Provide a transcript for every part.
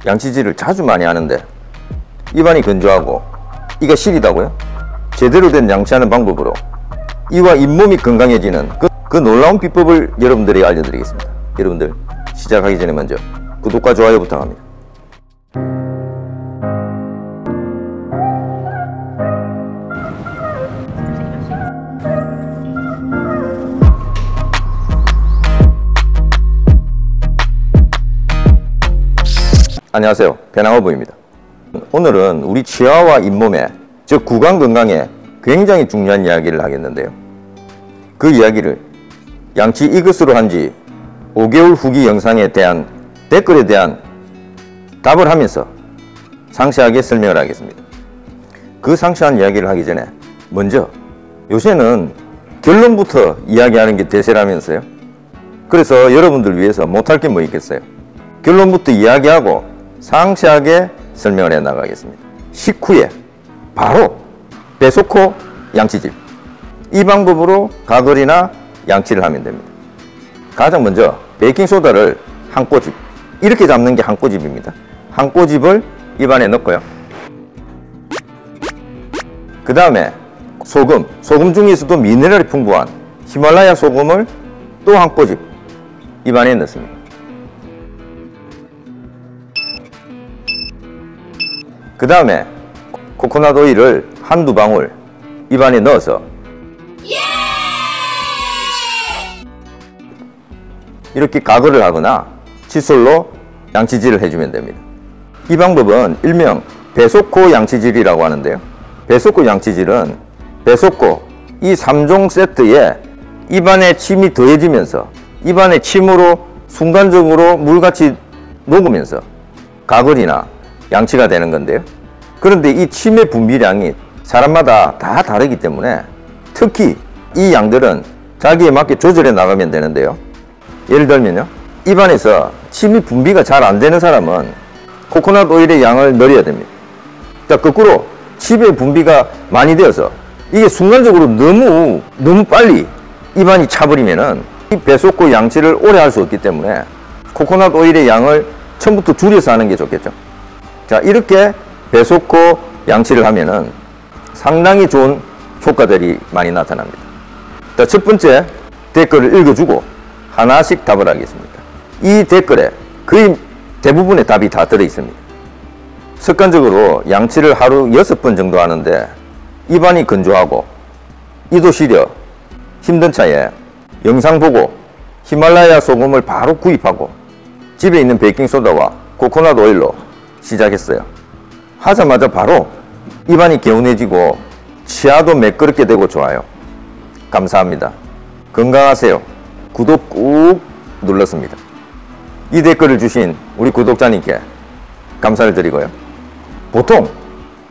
양치질을 자주 많이 하는데 입안이 건조하고 이가 시리다고요? 제대로 된 양치하는 방법으로 이와 잇몸이 건강해지는 그 놀라운 비법을 여러분들에게 알려드리겠습니다. 여러분들 시작하기 전에 먼저 구독과 좋아요 부탁합니다. 안녕하세요, 배낭어부입니다. 오늘은 우리 치아와 잇몸에, 즉 구강 건강에 굉장히 중요한 이야기를 하겠는데요, 그 이야기를 양치 이것으로 한지 5개월 후기 영상에 대한 댓글에 대한 답을 하면서 상세하게 설명을 하겠습니다. 그 상세한 이야기를 하기 전에 먼저, 요새는 결론부터 이야기하는 게 대세라면서요. 그래서 여러분들 위해서 못할 게 뭐 있겠어요. 결론부터 이야기하고 상세하게 설명을 해 나가겠습니다. 식후에 바로 배속호 양치질, 이 방법으로 가글이나 양치를 하면 됩니다. 가장 먼저 베이킹소다를 한 꼬집, 이렇게 잡는 게 한 꼬집입니다. 한 꼬집을 입안에 넣고요. 그 다음에 소금 중에서도 미네랄이 풍부한 히말라야 소금을 또 한 꼬집 입안에 넣습니다. 그 다음에 코코넛 오일을 한두 방울 입안에 넣어서 이렇게 가글을 하거나 칫솔로 양치질을 해주면 됩니다. 이 방법은 일명 배속호 양치질이라고 하는데요, 배속호 양치질은 배속호 이 3종 세트에 입안에 침이 더해지면서 입안에 침으로 순간적으로 물같이 녹으면서 가글이나 양치가 되는 건데요. 그런데 이 침의 분비량이 사람마다 다 다르기 때문에 특히 이 양들은 자기에 맞게 조절해 나가면 되는데요. 예를 들면요, 입안에서 침이 분비가 잘 안 되는 사람은 코코넛 오일의 양을 늘려야 됩니다. 자, 거꾸로 침의 분비가 많이 되어서 이게 순간적으로 너무 빨리 입안이 차버리면은 이 배속호 양치를 오래 할 수 없기 때문에 코코넛 오일의 양을 처음부터 줄여서 하는 게 좋겠죠. 자, 이렇게 배속호 양치를 하면은 상당히 좋은 효과들이 많이 나타납니다. 자, 첫 번째 댓글을 읽어주고 하나씩 답을 하겠습니다. 이 댓글에 거의 대부분의 답이 다 들어있습니다. 습관적으로 양치를 하루 6번 정도 하는데 입안이 건조하고 이도 시려 힘든 차에 영상 보고 히말라야 소금을 바로 구입하고 집에 있는 베이킹소다와 코코넛 오일로 시작했어요. 하자마자 바로 입안이 개운해지고 치아도 매끄럽게 되고 좋아요. 감사합니다. 건강하세요. 구독 꾹 눌렀습니다. 이 댓글을 주신 우리 구독자님께 감사를 드리고요. 보통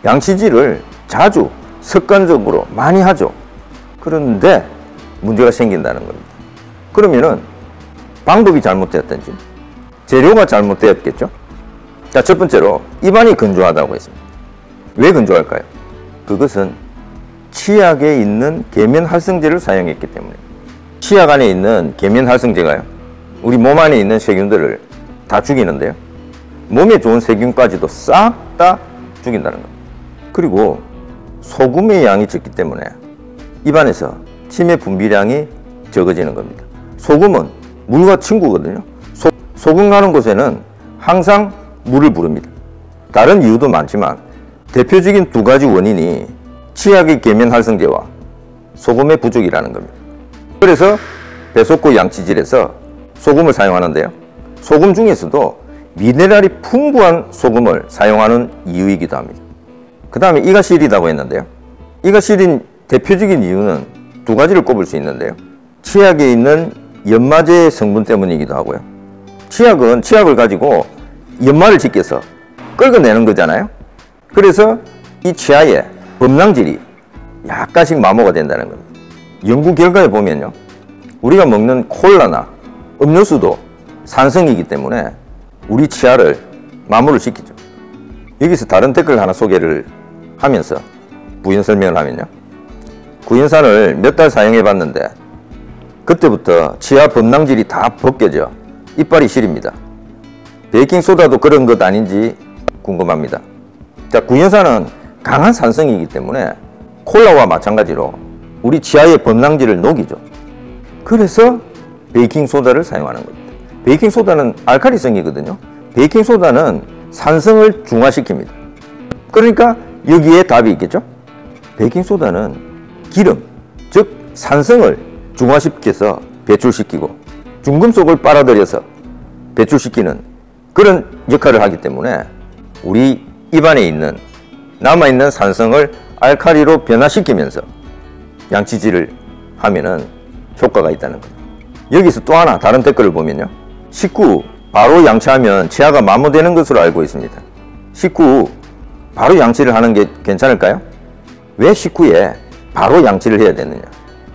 양치질을 자주 습관적으로 많이 하죠. 그런데 문제가 생긴다는 겁니다. 그러면은 방법이 잘못되었든지 재료가 잘못되었겠죠. 자, 첫 번째로 입안이 건조하다고 했습니다. 왜 건조할까요? 그것은 치약에 있는 계면활성제를 사용했기 때문에. 치약 안에 있는 계면활성제가요, 우리 몸 안에 있는 세균들을 다 죽이는데요, 몸에 좋은 세균까지도 싹 다 죽인다는 겁니다. 그리고 소금의 양이 적기 때문에 입안에서 침의 분비량이 적어지는 겁니다. 소금은 물과 친구거든요. 소금 가는 곳에는 항상 물을 부릅니다. 다른 이유도 많지만 대표적인 두 가지 원인이 치약의 계면활성제와 소금의 부족이라는 겁니다. 그래서 배속호 양치질에서 소금을 사용하는데요, 소금 중에서도 미네랄이 풍부한 소금을 사용하는 이유이기도 합니다. 그 다음에 이가 시리다고 했는데요, 이가 시린 대표적인 이유는 두 가지를 꼽을 수 있는데요, 치약에 있는 연마제 성분 때문이기도 하고요. 치약을 가지고 연마를 짓게서 긁어내는 거잖아요. 그래서 이 치아에 범랑질이 약간씩 마모가 된다는 겁니다. 연구 결과에 보면요, 우리가 먹는 콜라나 음료수도 산성이기 때문에 우리 치아를 마모를 시키죠. 여기서 다른 댓글 하나 소개를 하면서 부연 설명을 하면요, 구연산을 몇 달 사용해 봤는데 그때부터 치아 범랑질이 다 벗겨져 이빨이 시립니다. 베이킹소다도 그런 것 아닌지 궁금합니다. 자, 구연산은 강한 산성이기 때문에 콜라와 마찬가지로 우리 치아의 범랑질을 녹이죠. 그래서 베이킹소다를 사용하는 겁니다. 베이킹소다는 알칼리성이거든요. 베이킹소다는 산성을 중화시킵니다. 그러니까 여기에 답이 있겠죠. 베이킹소다는 기름, 즉 산성을 중화시켜서 배출시키고 중금속을 빨아들여서 배출시키는 그런 역할을 하기 때문에 우리 입안에 있는 남아있는 산성을 알칼리로 변화시키면서 양치질을 하면은 효과가 있다는 거예요. 여기서 또 하나 다른 댓글을 보면요, 식후 바로 양치하면 치아가 마모되는 것으로 알고 있습니다. 식후 바로 양치를 하는 게 괜찮을까요? 왜 식후에 바로 양치를 해야 되느냐?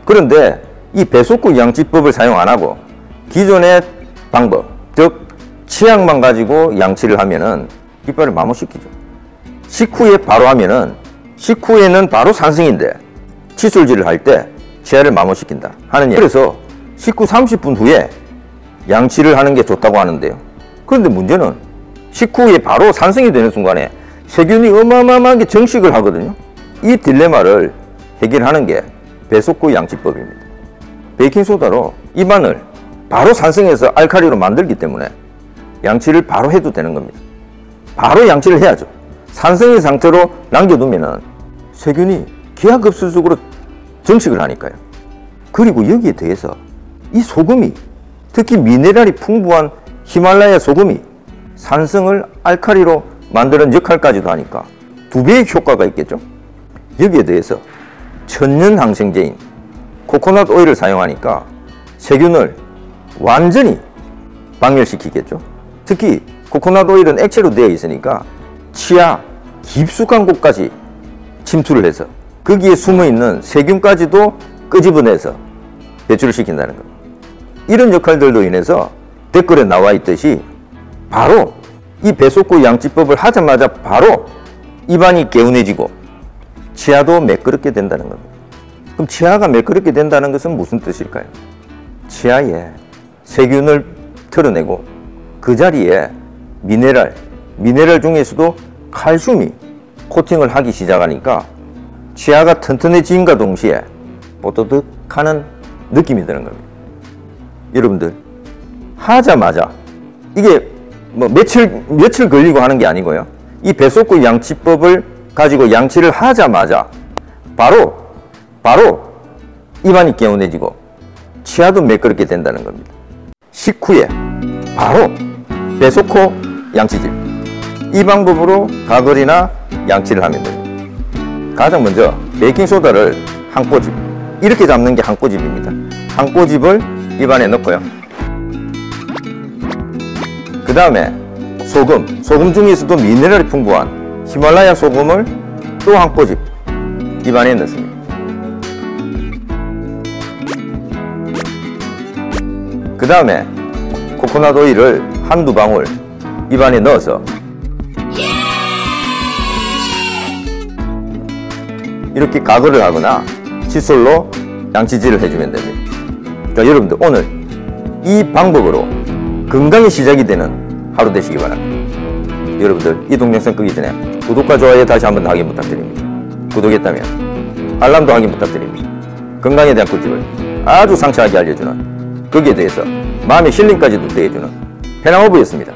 그런데 이 배속구 양치법을 사용 안 하고 기존의 방법, 즉 치약만 가지고 양치를 하면은 이빨을 마모시키죠. 식후에 바로 하면은 식후에는 바로 산성인데 칫솔질을 할 때 치아를 마모시킨다 하는 얘기. 그래서 식후 30분 후에 양치를 하는 게 좋다고 하는데요. 그런데 문제는 식후에 바로 산성이 되는 순간에 세균이 어마어마하게 증식을 하거든요. 이 딜레마를 해결하는 게 배속구 양치법입니다. 베이킹소다로 입안을 바로 산성해서 알칼리로 만들기 때문에 양치를 바로 해도 되는 겁니다. 바로 양치를 해야죠. 산성인 상태로 남겨두면 세균이 기하급수적으로 증식을 하니까요. 그리고 여기에 대해서 이 소금이, 특히 미네랄이 풍부한 히말라야 소금이 산성을 알칼리로 만드는 역할까지도 하니까 2배의 효과가 있겠죠. 여기에 대해서 천연 항생제인 코코넛 오일을 사용하니까 세균을 완전히 박멸시키겠죠. 특히 코코넛 오일은 액체로 되어 있으니까 치아 깊숙한 곳까지 침투를 해서 거기에 숨어있는 세균까지도 끄집어내서 배출을 시킨다는 겁니다. 이런 역할들로 인해서 댓글에 나와 있듯이 바로 이 배속구 양치법을 하자마자 바로 입안이 개운해지고 치아도 매끄럽게 된다는 겁니다. 그럼 치아가 매끄럽게 된다는 것은 무슨 뜻일까요? 치아에 세균을 털어내고 그 자리에 미네랄 중에서도 칼슘이 코팅을 하기 시작하니까 치아가 튼튼해짐과 동시에 뽀드득하는 느낌이 드는 겁니다. 여러분들 하자마자 이게 뭐 며칠 걸리고 하는 게 아니고요. 이 배속구 양치법을 가지고 양치를 하자마자 바로 입안이 개운해지고 치아도 매끄럽게 된다는 겁니다. 식후에 바로 배속구 양치질, 이 방법으로 가글이나 양치를 하면 됩니다. 가장 먼저 베이킹소다를 한 꼬집, 이렇게 잡는 게 한 꼬집입니다. 한 꼬집을 입안에 넣고요. 그 다음에 소금 중에서도 미네랄이 풍부한 히말라야 소금을 또 한 꼬집 입안에 넣습니다. 그 다음에 코코넛 오일을 한두 방울 입안에 넣어서 이렇게 가글을 하거나 칫솔로 양치질을 해주면 됩니다. 자, 여러분들 오늘 이 방법으로 건강이 시작이 되는 하루 되시기 바랍니다. 여러분들 이 동영상 끄기 전에 구독과 좋아요 다시 한번 확인 부탁드립니다. 구독했다면 알람도 확인 부탁드립니다. 건강에 대한 꿀팁을 아주 상세하게 알려주는, 거기에 대해서 마음의 힐링까지도 더해주는 페나오브였습니다.